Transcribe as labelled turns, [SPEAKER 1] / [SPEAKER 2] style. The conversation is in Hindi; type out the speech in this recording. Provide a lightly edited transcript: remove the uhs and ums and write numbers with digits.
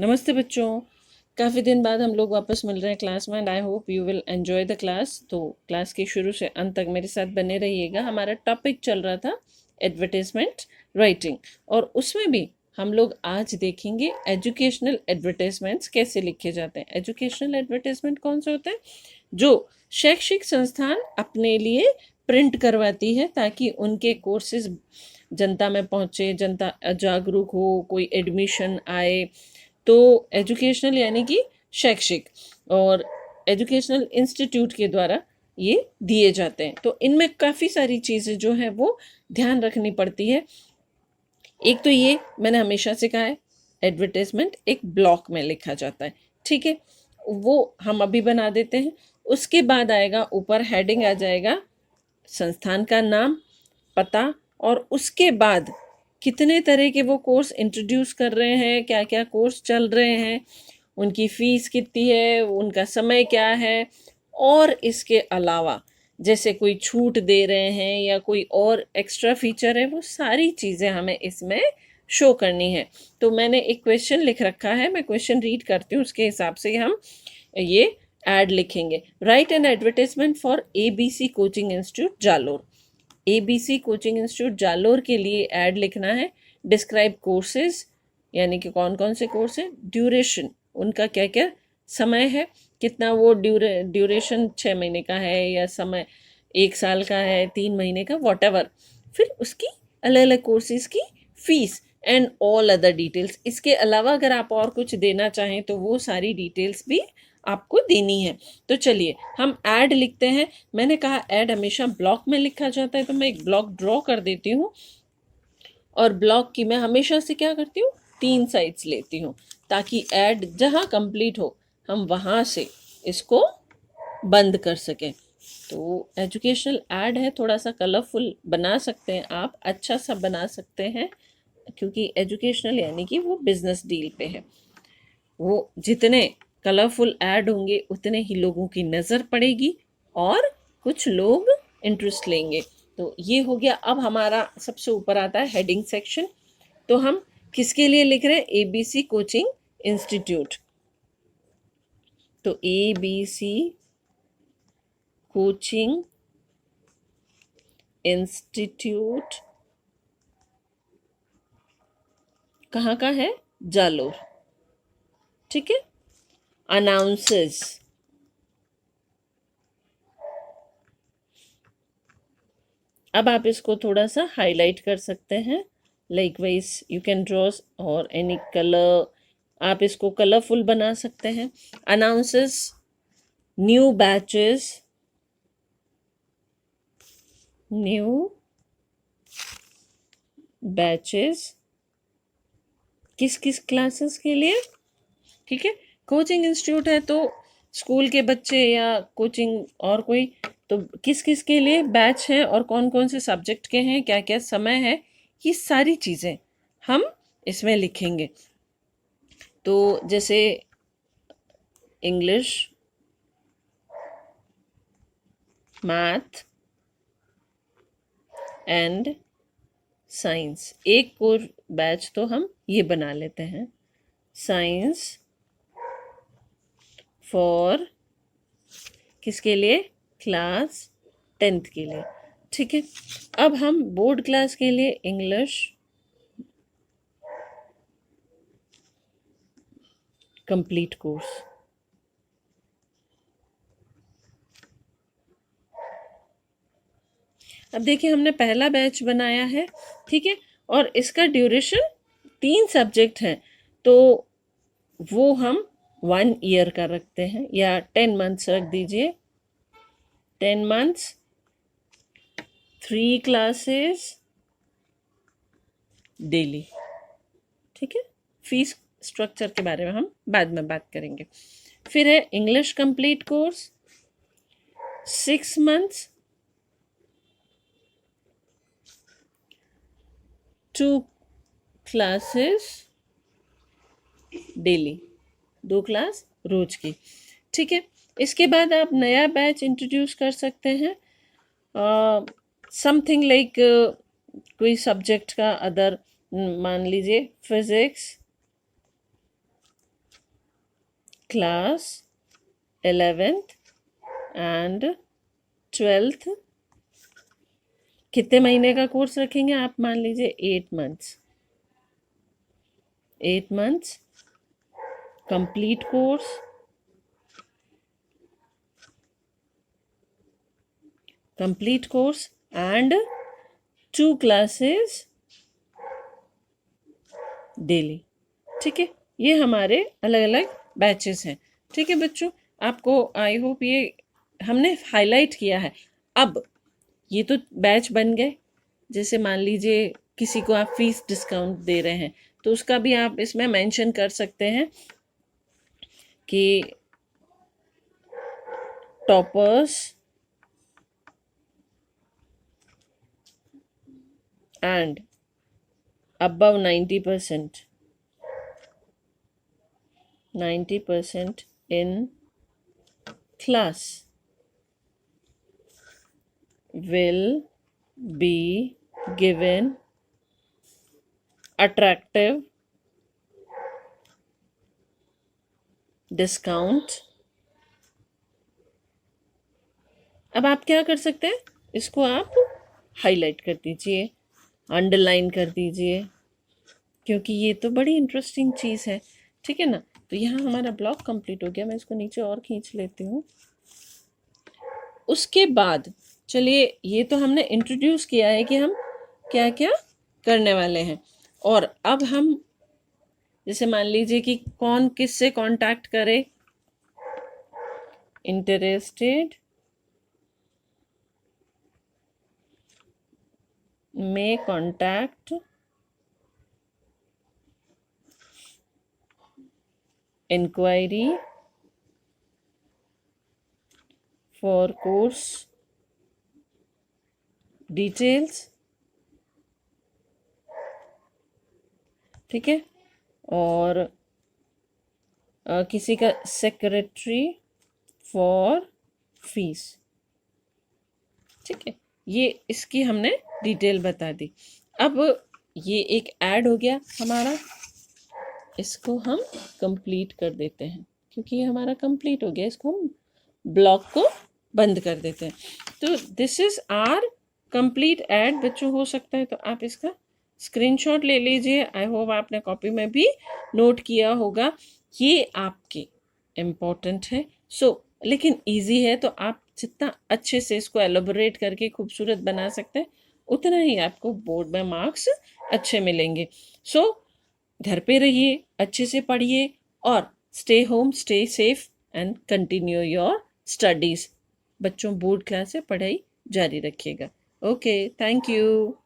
[SPEAKER 1] नमस्ते बच्चों। काफ़ी दिन बाद हम लोग वापस मिल रहे हैं क्लास में and I hope you will enjoy the class. तो क्लास के शुरू से अंत तक मेरे साथ बने रहिएगा। हमारा टॉपिक चल रहा था एडवर्टाइजमेंट राइटिंग और उसमें भी हम लोग आज देखेंगे एजुकेशनल एडवर्टाइजमेंट्स कैसे लिखे जाते हैं। एजुकेशनल एडवर्टाइजमेंट कौन से होते हैं? जो शैक्षिक संस्थान अपने लिए प्रिंट करवाती है ताकि उनके कोर्सेज जनता में पहुँचे, जनता जागरूक हो, कोई एडमिशन आए। तो एजुकेशनल यानी कि शैक्षिक और एजुकेशनल इंस्टीट्यूट के द्वारा ये दिए जाते हैं। तो इनमें काफ़ी सारी चीज़ें जो हैं वो ध्यान रखनी पड़ती है। एक तो ये मैंने हमेशा से कहा है, एडवर्टाइजमेंट एक ब्लॉक में लिखा जाता है, ठीक है। वो हम अभी बना देते हैं। उसके बाद आएगा ऊपर हेडिंग आ जाएगा, संस्थान का नाम, पता, और उसके बाद कितने तरह के वो कोर्स इंट्रोड्यूस कर रहे हैं, क्या क्या कोर्स चल रहे हैं, उनकी फ़ीस कितनी है, उनका समय क्या है, और इसके अलावा जैसे कोई छूट दे रहे हैं या कोई और एक्स्ट्रा फीचर है, वो सारी चीज़ें हमें इसमें शो करनी है। तो मैंने एक क्वेश्चन लिख रखा है, मैं क्वेश्चन रीड करती हूँ, उसके हिसाब से हम ये एड लिखेंगे। Right an advertisement for ABC coaching institute Jalore. ABC coaching institute Jalore के लिए ऐड लिखना है। डिस्क्राइब कोर्सेज यानी कि कौन कौन से कोर्स हैं, ड्यूरेशन उनका क्या क्या समय है, कितना वो ड्यूरेशन 6 महीने का है या समय 1 साल का है, 3 महीने का, वॉटेवर। फिर उसकी अलग अलग कोर्सेज की fees and all other details. इसके अलावा अगर आप और कुछ देना चाहें तो वो सारी डिटेल्स भी आपको देनी है। तो चलिए हम ऐड लिखते हैं। मैंने कहा ऐड हमेशा ब्लॉक में लिखा जाता है, तो मैं एक ब्लॉक ड्रॉ कर देती हूँ और ब्लॉक की मैं हमेशा से क्या करती हूँ, 3 साइड्स लेती हूँ ताकि ऐड जहाँ कंप्लीट हो हम वहाँ से इसको बंद कर सकें। तो एजुकेशनल ऐड है, थोड़ा सा कलरफुल बना सकते हैं आप, अच्छा सा बना सकते हैं, क्योंकि एजुकेशनल यानी कि वो बिजनेस डील पे है। वो जितने कलरफुल ऐड होंगे उतने ही लोगों की नज़र पड़ेगी और कुछ लोग इंटरेस्ट लेंगे। तो ये हो गया। अब हमारा सबसे ऊपर आता है हेडिंग सेक्शन। तो हम किसके लिए लिख रहे हैं? ABC coaching institute. तो ABC कोचिंग इंस्टीट्यूट कहाँ का है? जालोर, ठीक है। अनाउंसेस, अब आप इसको थोड़ा सा हाईलाइट कर सकते हैं। लाइकवाइज यू कैन ड्रॉ और एनी कलर, आप इसको कलरफुल बना सकते हैं। Announces new batches, new batches किस किस क्लासेस के लिए, ठीक है। कोचिंग इंस्टीट्यूट है तो स्कूल के बच्चे या कोचिंग और कोई, तो किस किस के लिए बैच हैं और कौन कौन से सब्जेक्ट के हैं, क्या क्या समय है, ये सारी चीज़ें हम इसमें लिखेंगे। तो जैसे इंग्लिश, मैथ एंड साइंस, एक कोर बैच तो हम ये बना लेते हैं, साइंस फॉर किसके लिए? क्लास 10th के लिए, ठीक है। अब हम बोर्ड क्लास के लिए इंग्लिश कंप्लीट कोर्स, अब देखिए हमने पहला बैच बनाया है, ठीक है, और इसका ड्यूरेशन 3 सब्जेक्ट हैं, तो वो हम 1 ईयर का रखते हैं या 10 मंथ्स रख दीजिए। 10 मंथ्स 3 क्लासेस डेली, ठीक है। फीस स्ट्रक्चर के बारे में हम बाद में बात करेंगे। फिर है English complete course 6 months 2 classes daily, 2 class रोज की, ठीक है। इसके बाद आप नया बैच इंट्रोड्यूस कर सकते हैं, समथिंग लाइक कोई सब्जेक्ट का अदर, मान लीजिए physics class 11th and 12th। कितने महीने का कोर्स रखेंगे आप? मान लीजिए 8 months. 8 months complete course, and 2 classes daily. ठीक है, ये हमारे अलग अलग बैचेस हैं। ठीक है बच्चों, आपको आई होप ये हमने हाईलाइट किया है। अब ये तो बैच बन गए। जैसे मान लीजिए किसी को आप फीस डिस्काउंट दे रहे हैं तो उसका भी आप इसमें मेंशन कर सकते हैं कि toppers and above 90% in class will be given attractive discount। अब आप क्या कर सकते हैं, इसको आप हाईलाइट कर दीजिए, अंडरलाइन कर दीजिए, क्योंकि ये तो बड़ी इंटरेस्टिंग चीज़ है। ठीक है ना, तो यहाँ हमारा ब्लॉक कंप्लीट हो गया। मैं इसको नीचे और खींच लेती हूँ। उसके बाद चलिए, ये तो हमने इंट्रोड्यूस किया है कि हम क्या क्या करने वाले हैं। और अब हम जैसे मान लीजिए कि कौन किससे कांटेक्ट करे। Interested may contact inquiry for course details। ठीक है, और किसी का सेक्रेटरी फॉर फीस। ठीक है, ये इसकी हमने डिटेल बता दी। अब ये एक ऐड हो गया हमारा, इसको हम कंप्लीट कर देते हैं क्योंकि ये हमारा कंप्लीट हो गया। इसको हम ब्लॉक को बंद कर देते हैं। तो this is our complete add. बच्चों, हो सकता है तो आप इसका स्क्रीनशॉट ले लीजिए। आई होप आपने कॉपी में भी नोट किया होगा। ये आपके इम्पोर्टेंट है। लेकिन इजी है, तो आप जितना अच्छे से इसको एलोबोरेट करके खूबसूरत बना सकते हैं उतना ही आपको बोर्ड में मार्क्स अच्छे मिलेंगे। घर पे रहिए, अच्छे से पढ़िए, और stay home, stay safe and continue your studies. बच्चों, बोर्ड क्लास से पढ़ाई जारी रखिएगा। Okay, thank you.